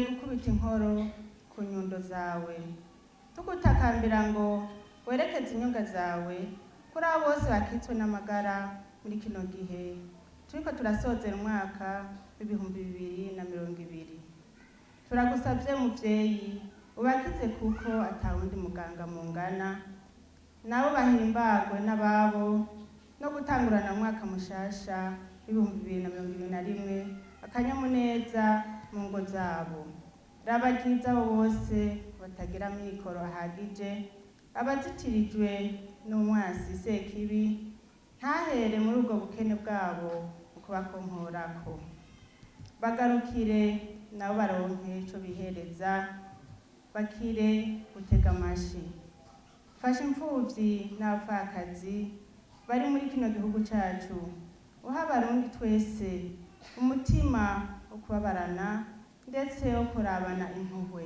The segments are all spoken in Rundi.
gukubita inkoro ku nyundo zawe tugutakambira ngo werekeze inyonga zawe kuri abo bose bakitswe n'amagara muri kino gihe turiko turasozera umwaka w'ibihumbi 2020. Turagusavye muvyeyi ubakize kuko atawundi muganga mungana, nabo bahimbagwe n'ababo no gutangurana umwaka mushasha w'ibihumbi 2021 akanyamuneza mu ngo zabo. Rabagiza abo bose batagira amikoro ahagije, abazitirijwe n'umwasi sekibi ntahere muri ubwo bukene bwabo ukubakonkorako. Bagarukire nabo baronke ico bihereza, bakire gutega amashi. Fasha imfuvyi n'abapfakazi bari muri kino gihugu cacu, uha abarundi twese umutima wo kubabarana ndetse wo kurabana impuhwe.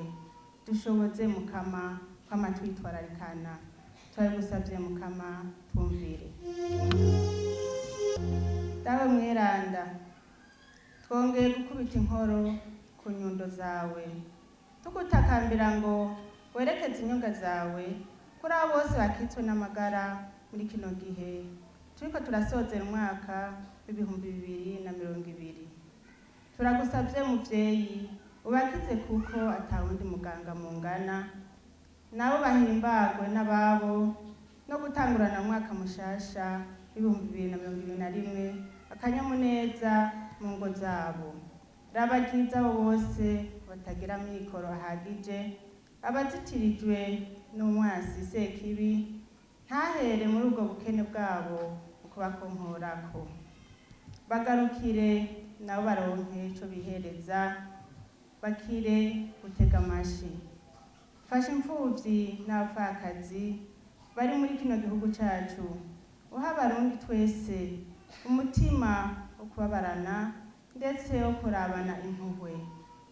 Dushoboze Mukama kwama twitwararikana. Turagusavye Mukama twumvire. Dawe mweranda, twongeye gukubita inkoro ku nyundo zawe tugutakambira ngo werekeze inyonga zawe kuri abo bose bakitswe n'amagara muri kino gihe turiko turasozera umwaka w'ibihumbi 2020. Turagusavye muvyeyi ubakize kuko atawundi muganga mungana, nabo bahimbagwe n'ababo no gutangurana umwaka mushasha w'ibihumbi 2021 akanyamuneza mu ngo zabo. Rabagiza abo bose batagira amikoro ahagije, abazitirijwe n'umwasi sekibi ntahere muri ubwo bukene bwabo ukubakonkorako. Bagarukire nabo baronke ico bihereza, bakire gutega amashi. Fasha imfuvyi n'abapfakazi bari muri kino gihugu cacu, uha abarundi twese umutima wo kubabarana ndetse wo kurabana impuhwe.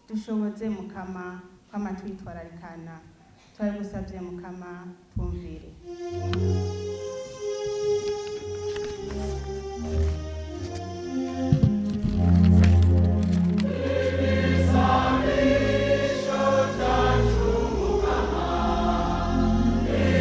Dushoboze Mukama kwama twitwararikana. Turagusavye Mukama twumvire.